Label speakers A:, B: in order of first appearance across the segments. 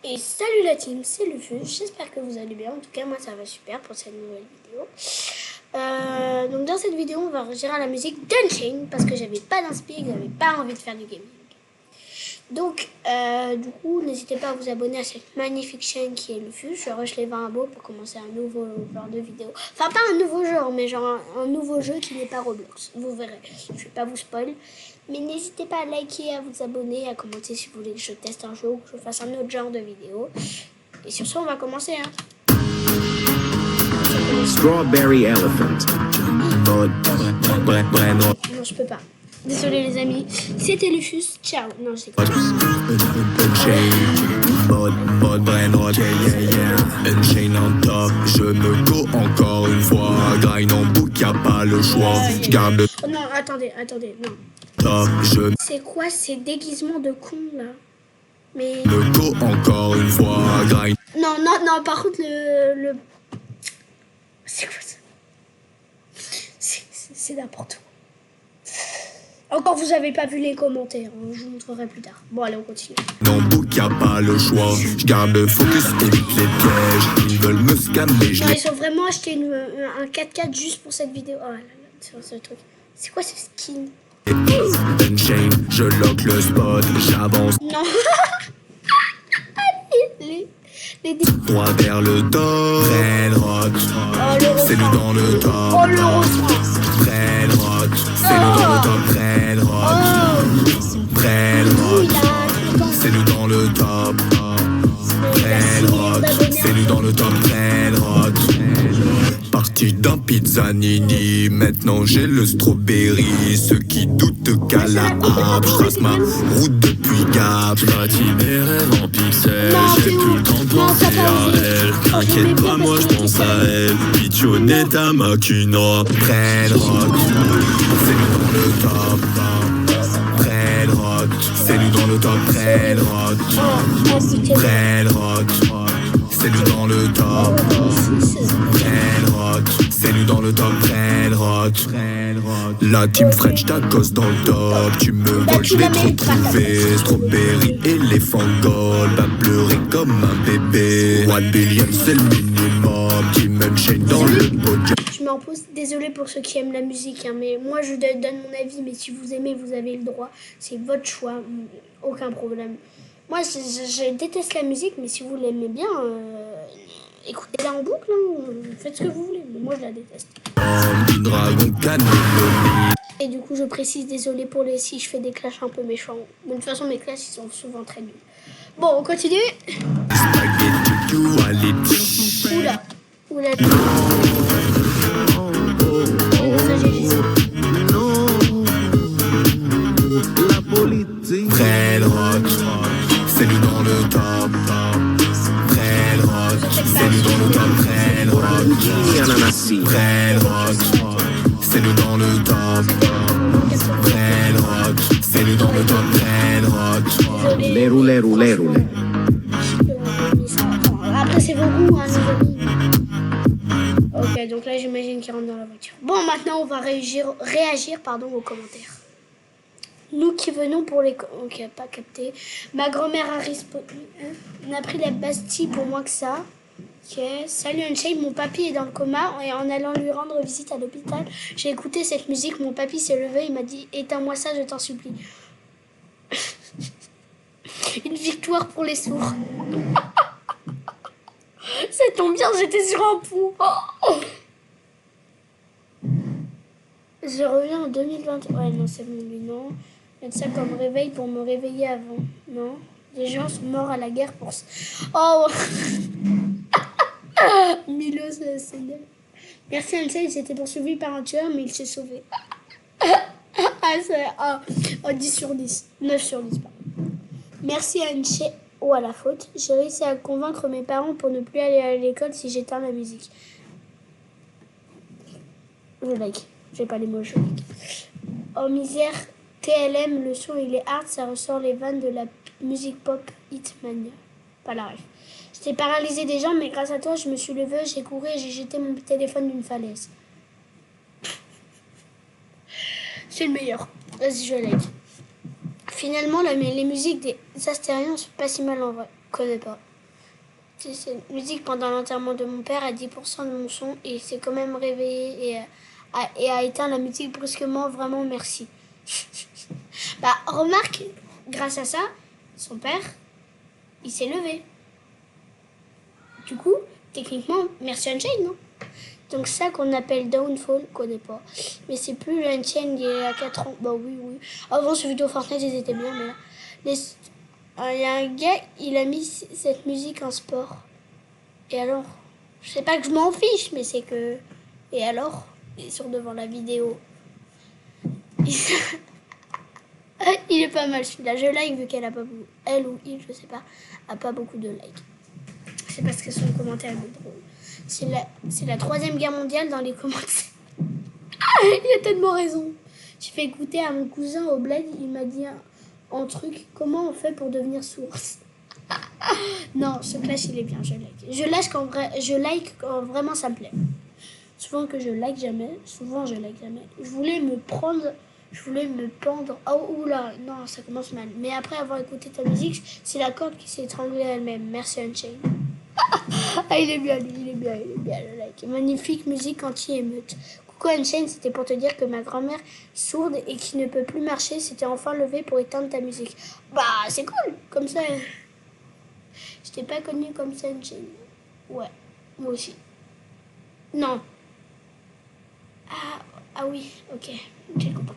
A: Et salut la team, c'est Lufus, j'espère que vous allez bien, en tout cas moi ça va super pour cette nouvelle vidéo. Donc dans cette vidéo on va réagir à la musique d'Unchained parce que j'avais pas d'inspi, j'avais pas envie de faire du gaming. Donc du coup n'hésitez pas à vous abonner à cette magnifique chaîne qui est Lufus, je rush les 20 abos pour commencer un nouveau genre de vidéo. Enfin pas un nouveau genre mais genre un nouveau jeu qui n'est pas Roblox, vous verrez, je vais pas vous spoil. Mais n'hésitez pas à liker, à vous abonner, à commenter si vous voulez que je teste un jeu ou que je fasse un autre genre de vidéo. Et sur ce, on va commencer. Hein.
B: Strawberry Elephant.
A: Non, je peux pas. Désolé les amis. C'était Lufus. Ciao. Non, je sais pas.
B: Unchained en top, je me go encore une fois. Grind en boucle, y'a pas le choix. J'garde le
A: Oh non, attendez, non.
B: top, je
A: C'est quoi ces déguisements de con là? Mais.
B: me go encore une fois. Grind.
A: Non, par contre, le... C'est quoi ça? C'est n'importe quoi. Encore, vous avez pas vu les commentaires, hein. Je vous montrerai plus tard. Bon, allez, on continue.
B: En boucle, y'a pas le choix. J'garde le focus, évite les pièges. Ils veulent me scammer, je
A: Non,
B: les
A: ils ont vraiment acheté un 4x4 juste pour cette vidéo. Oh là là, sur ce truc. C'est quoi ce skin?
B: Unchained, je lock le spot, j'avance
A: Non. les
B: droit vers le top. Brain rot, c'est nous dans le top.
A: Oh, le rose.
B: Brain rot, c'est nous dans le top. Brain rot, brain rot, c'est nous dans le top. Brain rot, c'est nous dans le top. Brain rot. Parti d'un pizzanini, maintenant j'ai le strawberry. Ceux qui doutent qu'à la harpe, je trace ma route depuis Gap. J'bâtis mes rêves en pixels, j'ai plus le temps de penser à elle. T'inquiète pas, moi j'pense à elle. Pitchonnette à Makina. Brain rot, c'est nous dans le top. Brain rot, c'est nous dans le top. Brain rot, brain rot, c'est nous dans le top. Brain rot, c'est nous dans le top. Brain rot, la team French tacos dans le top. Tu me voles, je vais te retrouver. Strawberry, éléphant gold, va pleurer comme un bébé. 1 billion, c'est le minimum. Team Unchained dans le podium.
A: Je m'en pose, désolé pour ceux qui aiment la musique, hein, mais moi je donne mon avis, mais si vous aimez, vous avez le droit. C'est votre choix, aucun problème. Moi je déteste la musique, mais si vous l'aimez bien, écoutez-la en boucle, hein, faites ce que vous voulez, mais moi je la déteste.
B: Du dragon canneloni.
A: Et du coup je précise, désolé pour les si je fais des clashs un peu méchants. Mais de toute façon mes clashs ils sont souvent très nuls. Bon, on continue.
B: Spaghetti duality.
A: Oula. Ça, j'ai dit.
B: Brain rot, c'est nous dans le top. Brain rot, c'est nous dans le top. Brain rot, brain rot, c'est nous dans le top. Brain rot, c'est nous dans le top. Brain rot.
A: Désolé. Après c'est vos goûts, hein, les amis. Ok, donc là j'imagine qu'il rentre dans la voiture. Bon, maintenant on va réagir aux commentaires. Nous qui venons pour les... Ok, pas capté. Ma grand-mère a pris la Bastille pour moins que ça. Ok, salut Unchained, mon papy est dans le coma et en allant lui rendre visite à l'hôpital, j'ai écouté cette musique, mon papy s'est levé, il m'a dit « Éteins-moi ça, je t'en supplie. » Une victoire pour les sourds. Ça tombe bien, j'étais sur un pont. Je reviens en 2020. Ouais, non, c'est bon, lui, non. Mettre ça comme réveil pour me réveiller avant. Non. Les gens sont morts à la guerre pour ça. Oh. Milo, c'est nul. Merci Ansel, il s'était poursuivi par un tueur, mais il s'est sauvé. Oh, 10 sur 10. 9 sur 10, pardon. Merci Ansel. Oh, à la faute. J'ai réussi à convaincre mes parents pour ne plus aller à l'école si j'éteins la musique. Je like. J'ai pas les mots, je like. Oh misère, TLM, le son il est hard, ça ressort les vannes de la musique pop Hitmania. Pas la ref. J'étais paralysée des jambes, mais grâce à toi, je me suis levée, j'ai couru et j'ai jeté mon téléphone d'une falaise. C'est le meilleur. Vas-y, je like. Finalement, les musiques des Astériens sont pas si mal en vrai. Connais pas. cette musique pendant l'enterrement de mon père à 10% de mon son et il s'est quand même réveillé et a éteint la musique brusquement. Vraiment, merci. Bah, remarque, grâce à ça, son père, il s'est levé. Du coup, techniquement, merci Unchained, non? Donc ça qu'on appelle Downfall, je connais pas. Mais c'est plus le Unchained il y a 4 ans. Bah oui, oui. Avant, ce vidéo Fortnite, ils étaient bien, mais là... Il y a un gars, il a mis cette musique en sport. Et alors? Je sais pas que je m'en fiche, mais c'est que... Et alors? Il est sur devant la vidéo. Il est pas mal celui-là. Je like vu qu'elle a pas beaucoup... Elle ou il, je sais pas, a pas beaucoup de likes. C'est parce que son commentaire est drôle. C'est la 3e guerre mondiale dans les commentaires. Il a tellement raison. J'ai fait écouter à mon cousin au bled, il m'a dit un truc. Comment on fait pour devenir sourd? Non, ce clash il est bien, je like. Je like quand vraiment ça me plaît. Souvent que je like jamais. Souvent je like jamais. Je voulais me pendre. Oh oula, non, ça commence mal. Mais après avoir écouté ta musique, c'est la corde qui s'est étranglée elle-même. Merci Unchained. Ah, il est bien, lui, il est bien, le like. Magnifique musique anti-émeute. Coucou Unchained, c'était pour te dire que ma grand-mère sourde et qui ne peut plus marcher s'était enfin levée pour éteindre ta musique. Bah, c'est cool, comme ça. Je t'ai pas connu comme ça, Unchained. Ouais, moi aussi. Non. Ah oui, ok, j'ai compris.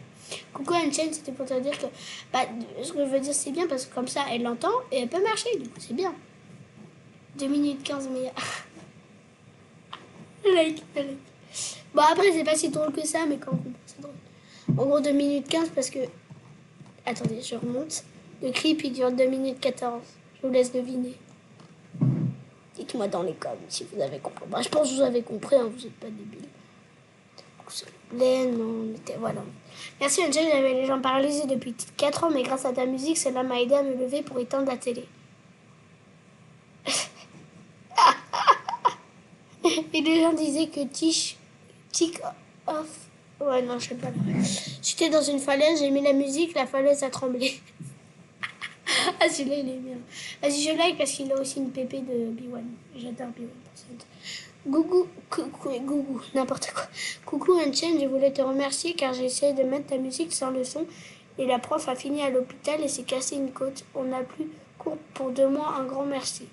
A: Coucou Unchained, c'était pour te dire que... Bah, ce que je veux dire, c'est bien parce que comme ça, elle l'entend et elle peut marcher, du coup, c'est bien. 2 minutes 15, mais... like. Bon, après, c'est pas si drôle que ça, mais quand on comprend, c'est drôle. En gros, 2 minutes 15 parce que... Attendez, je remonte. Le clip, il dure 2 minutes 14. Je vous laisse deviner. Dites-moi dans les coms si vous avez compris. Bah, je pense que vous avez compris, hein, vous êtes pas débiles. Non, mais voilà. Merci Angel, j'avais les jambes paralysées depuis 4 ans, mais grâce à ta musique, cela m'a aidé à me lever pour éteindre la télé. Et les gens disaient que tick off. Ouais, non, je sais pas. J'étais dans une falaise, j'ai mis la musique, la falaise a tremblé. Ah, celui-là, il est bien. Vas-y, je like parce qu'il a aussi une pépé de B1. J'adore B1%. Gougou, n'importe quoi. Coucou Unchained, je voulais te remercier car j'ai essayé de mettre ta musique sans le son et la prof a fini à l'hôpital et s'est cassé une côte. On n'a plus cours pour 2 mois, un grand merci.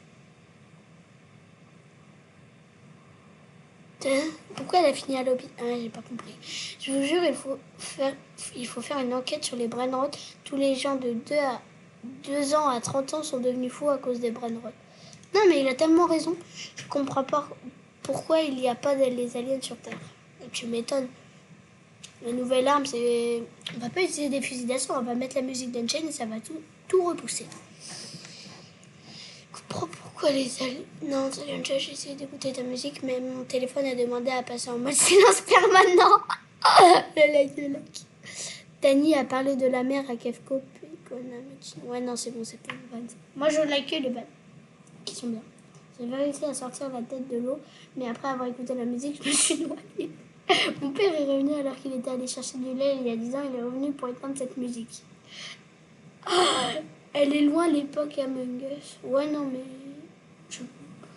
A: Pourquoi elle a fini à l'hôpital? Ah, j'ai pas compris. Je vous jure, il faut faire une enquête sur les brain rot. Tous les gens de 2 ans à 30 ans sont devenus fous à cause des brain rot. Non, mais il a tellement raison. Je comprends pas pourquoi il n'y a pas les aliens sur Terre. Et tu m'étonnes. La nouvelle arme, c'est... On va pas utiliser des fusils d'assaut, on va mettre la musique d'Unchained et ça va tout repousser. Je comprends pourquoi les aliens... Non, Unchained, j'ai essayé d'écouter ta musique, mais mon téléphone a demandé à passer en mode silence permanent. Le like. Tani a parlé de la mer à Kefko. Ouais, non, c'est bon, c'est pas une vanne. Moi, je like les vannes qui sont bien. J'ai réussi à sortir la tête de l'eau, mais après avoir écouté la musique, je me suis noyée. Mon père est revenu alors qu'il était allé chercher du lait il y a 10 ans. Il est revenu pour éteindre cette musique. Elle est loin l'époque Among Us. Ouais, non, mais... Je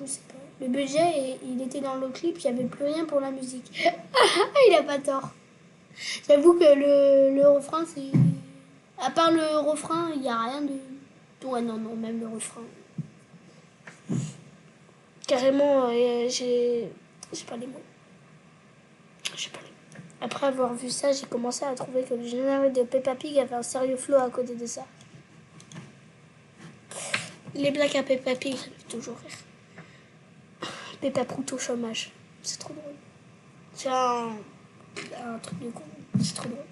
A: sais pas. Le budget, il était dans le clip, il n'y avait plus rien pour la musique. Il a pas tort. J'avoue que le refrain, c'est... À part le refrain, il n'y a rien de... Ouais, non, même le refrain... Carrément, j'ai pas les mots. Après avoir vu ça, j'ai commencé à trouver que le générique de Peppa Pig avait un sérieux flow à côté de ça. Les blagues à Peppa Pig, ça me fait toujours rire. Peppa Prout au chômage. C'est trop drôle. C'est un truc de con. C'est trop drôle.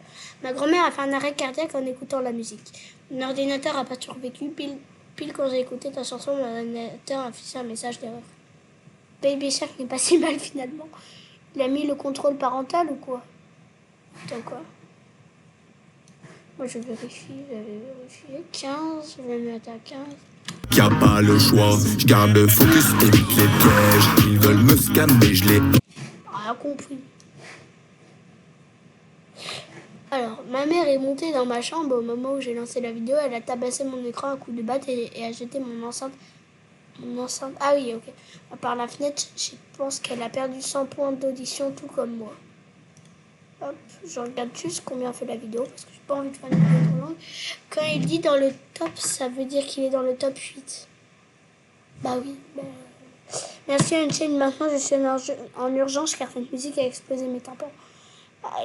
A: Ma grand-mère a fait un arrêt cardiaque en écoutant la musique. Mon ordinateur a pas survécu. Pile quand j'ai écouté ta chanson, mon ordinateur a affiché un message d'erreur. Baby Shark n'est pas si mal finalement. Il a mis le contrôle parental ou quoi? Attends, quoi? Moi je vérifie, j'avais vérifié. 15, je vais mettre à 15.
B: Y'a pas le choix, je garde le focus, évite les pièges. Ils veulent me scammer, je les...
A: Rien compris. Alors, ma mère est montée dans ma chambre au moment où j'ai lancé la vidéo. Elle a tabassé mon écran à coups de batte et a jeté mon enceinte Mon enceinte. Ah oui, ok. À part la fenêtre, je pense qu'elle a perdu 100 points d'audition, tout comme moi. Hop, je regarde juste combien fait la vidéo, parce que j'ai pas envie de faire une vidéo trop longue. Quand il dit dans le top, ça veut dire qu'il est dans le top 8. Bah oui. Bah... Merci à une chaîne, maintenant je suis en urgence car cette musique a explosé mes tympans. Ah,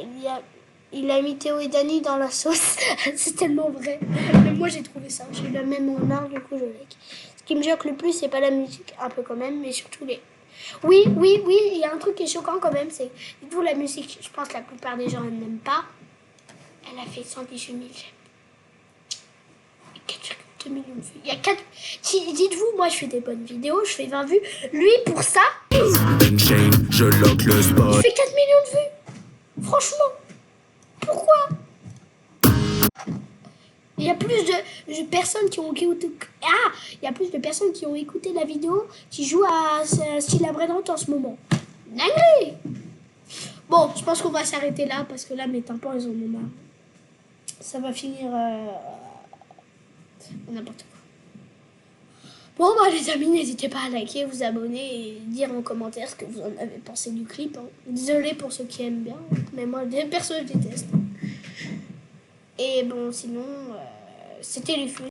A: il a mis Théo et Dani dans la sauce. C'est tellement vrai. Mais moi j'ai trouvé ça. J'ai eu la même remarque, du coup je like. Ce qui me choque le plus, c'est pas la musique, un peu quand même, mais surtout les... Oui, il y a un truc qui est choquant quand même, c'est dites-vous la musique, je pense que la plupart des gens n'aiment pas. Elle a fait 118 000 j'aime. 4,2 millions de vues. Il y a 4... Dites-vous, moi je fais des bonnes vidéos, je fais 20 vues. Lui, pour ça,
B: je lock le spot.
A: il fait 4 millions de vues. Franchement, pourquoi? Il y a plus de personnes qui ont écouté... Ah, il y a plus de personnes qui ont écouté la vidéo qui jouent à Style Brainrot en ce moment. Dingue. Bon, je pense qu'on va s'arrêter là parce que là, mes tympans, ils en ont marre. Ça va finir... n'importe quoi. Bon, bah les amis, n'hésitez pas à liker, vous abonner et dire en commentaire ce que vous en avez pensé du clip. Hein. Désolé pour ceux qui aiment bien, mais moi, perso, je déteste. Et bon, sinon, c'était les feux.